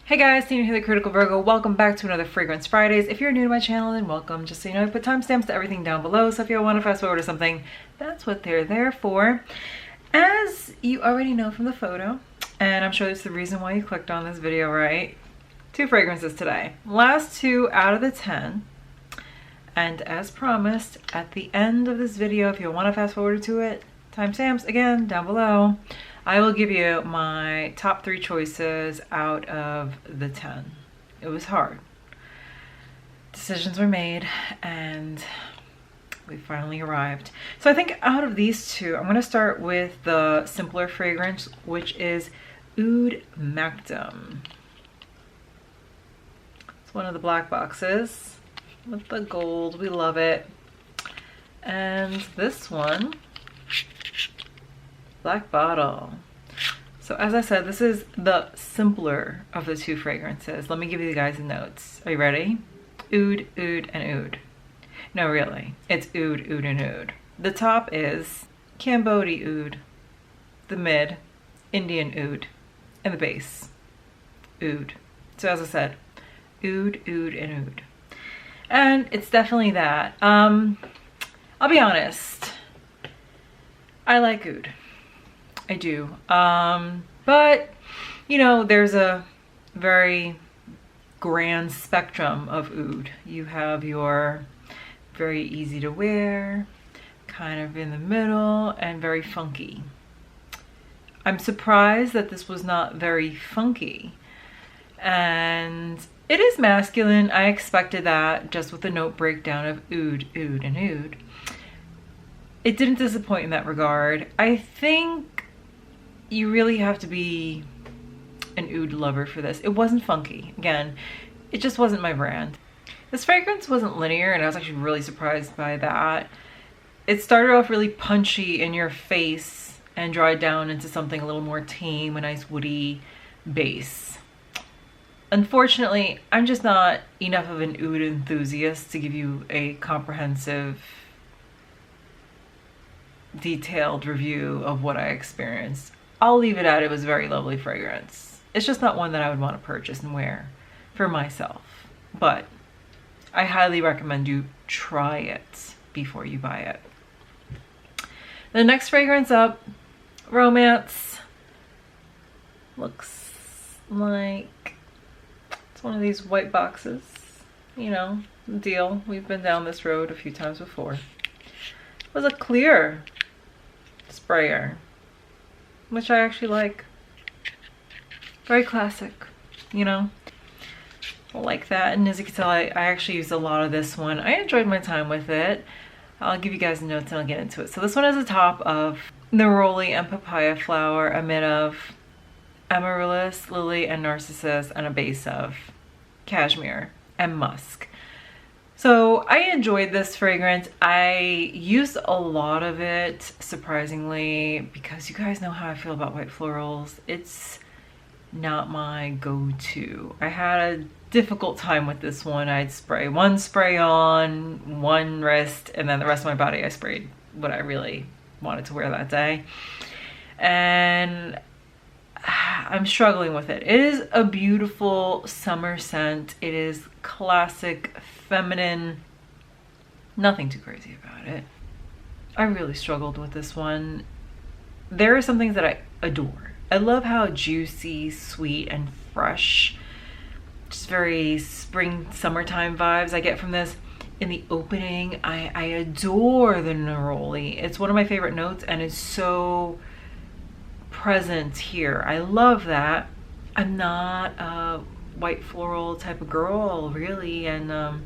Hey guys, Tina here, the Critical Virgo. Welcome back to another Fragrance Fridays. If you're new to my channel, then welcome. Just so you know, I put timestamps to everything down below, so if you want to fast forward to something, that's what they're there for. As you already know from the photo, and I'm sure it's the reason why you clicked on this video, right? 2 fragrances today. Last 2 out of the 10. And as promised, at the end of this video, if you want to fast forward to it, timestamps again down below. I will give you my top 3 choices out of the 10. It was hard. Decisions were made and we finally arrived. So I think out of these 2, I'm going to start with the simpler fragrance, which is Oud Maktum. It's one of the black boxes with the gold. We love it. And this one, black bottle. So as I said, this is the simpler of the 2 fragrances. Let me give you guys the notes. Are you ready? Oud, oud, and oud. No, really. It's oud, oud, and oud. The top is Cambodia oud. The mid, Indian oud. And the base, oud. So as I said, oud, oud, and oud. And it's definitely that. I'll be honest. I like oud. I do. But, you know, there's a very grand spectrum of oud. You have your very easy to wear, kind of in the middle, and very funky. I'm surprised that this was not very funky. And it is masculine. I expected that just with the note breakdown of oud, oud, and oud. It didn't disappoint in that regard. I think you really have to be an oud lover for this. It wasn't funky. Again, it just wasn't my brand. This fragrance wasn't linear, and I was actually really surprised by that. It started off really punchy in your face and dried down into something a little more tame, a nice woody base. Unfortunately, I'm just not enough of an oud enthusiast to give you a comprehensive, detailed review of what I experienced. I'll leave it at it was a very lovely fragrance. It's just not one that I would want to purchase and wear for myself. But I highly recommend you try it before you buy it. The next fragrance up, Romance. Looks like it's one of these white boxes. You know, the deal. We've been down this road a few times before. It was a clear sprayer, which I actually like. Very classic, you know. I like that. And as you can tell, I actually used a lot of this one. I enjoyed my time with it. I'll give you guys the notes and I'll get into it. So this one has a top of neroli and papaya flower, a mid of amaryllis, lily, and narcissus, and a base of cashmere and musk. So I enjoyed this fragrance. I used a lot of it, surprisingly, because you guys know how I feel about white florals. It's not my go-to. I had a difficult time with this one. I'd spray one spray on, one wrist, and then the rest of my body I sprayed what I really wanted to wear that day. And I'm struggling with it. It is a beautiful summer scent. It is classic, feminine, nothing too crazy about it. I really struggled with this one. There are some things that I adore. I love how juicy, sweet, and fresh, just very spring, summertime vibes I get from this. In the opening, I adore the neroli. It's one of my favorite notes, and it's so present here. I love that. I'm not a white floral type of girl, really, and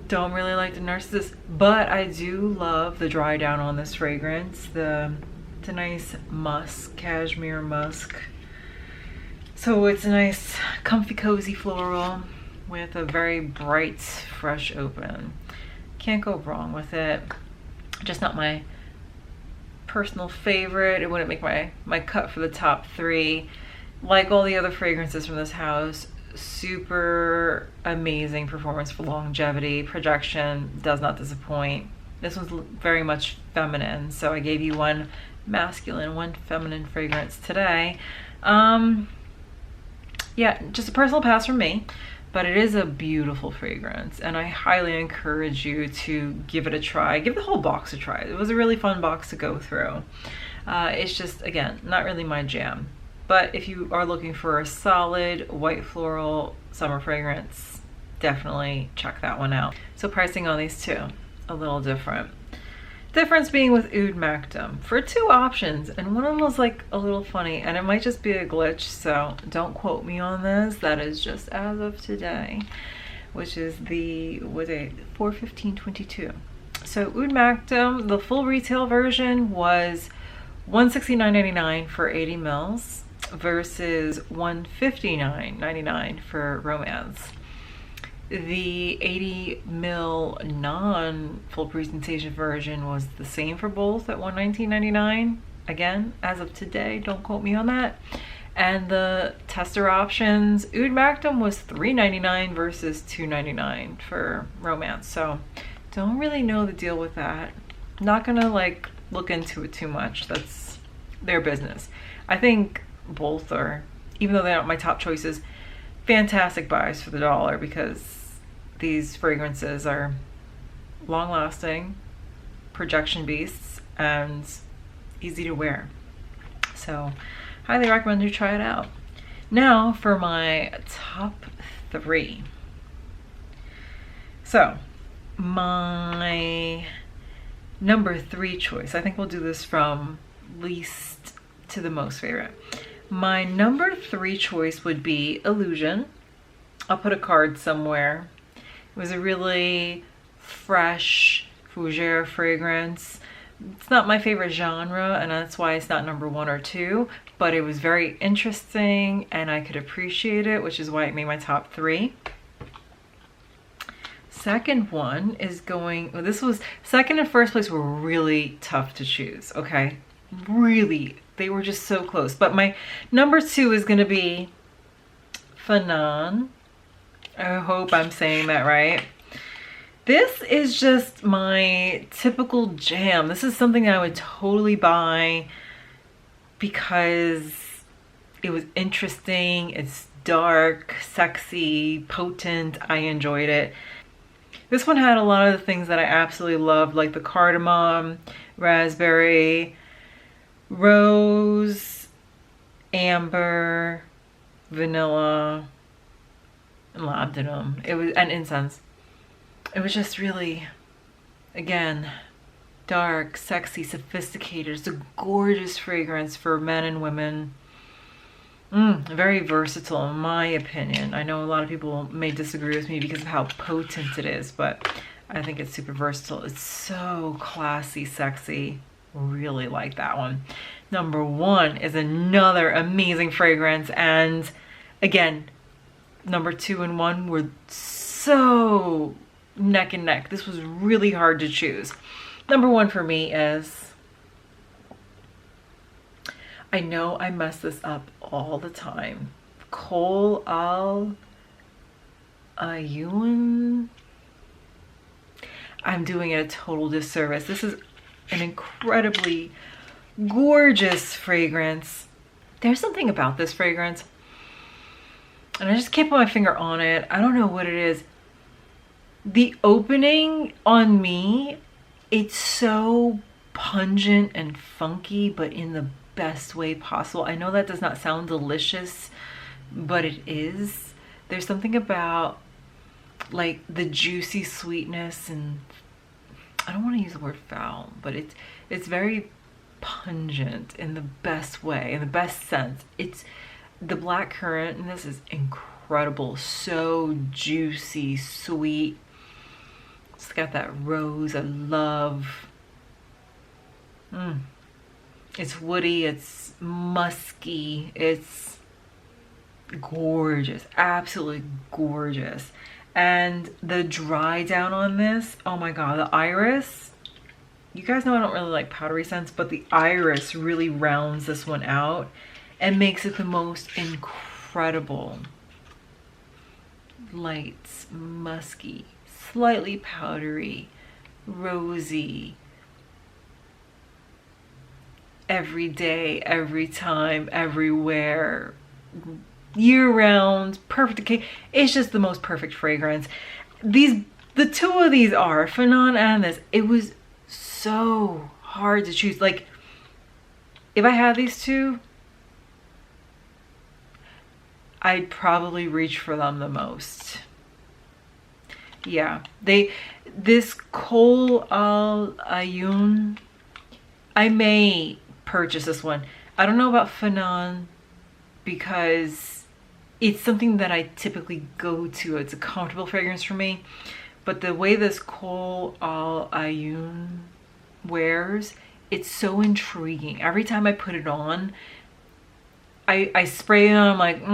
don't really like the narcissus, but I do love the dry down on this fragrance. It's a nice musk, cashmere musk. So it's a nice comfy cozy floral with a very bright fresh open. Can't go wrong with it. Just not my personal favorite. It wouldn't make my cut for the top 3. Like all the other fragrances from this house, super amazing performance for longevity. Projection does not disappoint. This one's very much feminine, so I gave you one masculine, one feminine fragrance today. yeah, just a personal pass from me, but it is a beautiful fragrance, and I highly encourage you to give it a try. Give the whole box a try. It was a really fun box to go through. It's just, again, not really my jam. But if you are looking for a solid white floral summer fragrance, definitely check that one out. So pricing on these two, a little different. Difference being with Oud Maktum for 2 options, and one of them was like a little funny, and it might just be a glitch, so don't quote me on this. That is just as of today, which is the, what date? 4/15/22. So Oud Maktum, the full retail version was $169.99 for 80 mils versus $159.99 for Romance. The 80 mil non-full presentation version was the same for both at $119.99. Again, as of today, don't quote me on that. And the tester options, Oud Maktum was $3.99 versus $2.99 for Romance. So don't really know the deal with that. Not gonna like look into it too much. That's their business. I think both are, even though they aren't my top choices, fantastic buys for the dollar, because these fragrances are long-lasting, projection beasts, and easy to wear. So highly recommend you try it out. Now for my top 3. So my number 3 choice, I think we'll do this from least to the most favorite. My number 3 choice would be Illusion. I'll put a card somewhere. It was a really fresh fougere fragrance. It's not my favorite genre, and that's why it's not number 1 or 2, but it was very interesting and I could appreciate it, which is why it made my top 3. Second one is going, well, this was, second and first place were really tough to choose, okay? Really, they were just so close. But my number 2 is gonna be Fanon. I hope I'm saying that right. This is just my typical jam. This is something I would totally buy because it was interesting, it's dark, sexy, potent. I enjoyed it. This one had a lot of the things that I absolutely loved, like the cardamom, raspberry, rose, amber, vanilla, and labdanum. It was, and incense. It was just really, again, dark, sexy, sophisticated. It's a gorgeous fragrance for men and women. Very versatile in my opinion. I know a lot of people may disagree with me because of how potent it is, but I think it's super versatile. It's so classy, sexy. Really like that one. Number 1 is another amazing fragrance, and again, number 2 and 1 were so neck and neck. This was really hard to choose. Number 1 for me is, I know I mess this up all the time, Kol Al Ayun. I'm doing it a total disservice. This is an incredibly gorgeous fragrance. There's something about this fragrance, and I just can't put my finger on it. I don't know what it is. The opening on me, it's so pungent and funky, but in the best way possible. I know that does not sound delicious, but it is. There's something about like the juicy sweetness, and I don't want to use the word foul, but it's very pungent in the best way, in the best sense. It's the blackcurrant, and this is incredible. So juicy, sweet. It's got that rose I love. It's woody, it's musky, it's gorgeous, absolutely gorgeous. And the dry down on this, oh my god, the iris. You guys know I don't really like powdery scents, but the iris really rounds this one out and makes it the most incredible. Light, musky, slightly powdery, rosy. Every day, every time, everywhere. year-round, perfect occasion. It's just the most perfect fragrance. The two of these are Fanon and this. It was so hard to choose. Like, if I had these two, I'd probably reach for them the most. Yeah, this Kol Al Ayun, I may purchase this one. I don't know about Fanon because it's something that I typically go to. It's a comfortable fragrance for me. But the way this Kol Al Ayun wears, it's so intriguing. Every time I put it on, I spray it on, I'm like,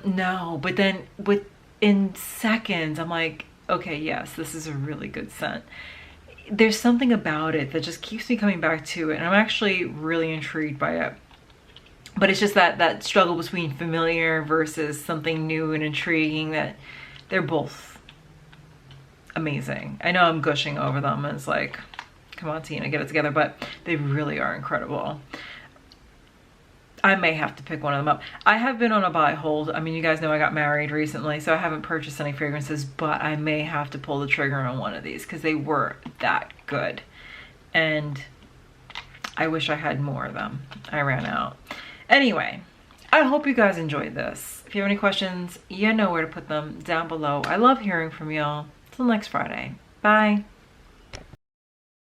no. But then within seconds, I'm like, okay, yes, this is a really good scent. There's something about it that just keeps me coming back to it. And I'm actually really intrigued by it. But it's just that struggle between familiar versus something new and intriguing, that they're both amazing. I know I'm gushing over them, and it's like, come on, Tina, get it together. But they really are incredible. I may have to pick one of them up. I have been on a buy hold. I mean, you guys know I got married recently, so I haven't purchased any fragrances, but I may have to pull the trigger on one of these because they were that good. And I wish I had more of them. I ran out. Anyway, I hope you guys enjoyed this. If you have any questions, you know where to put them down below. I love hearing from y'all. Till next Friday. Bye.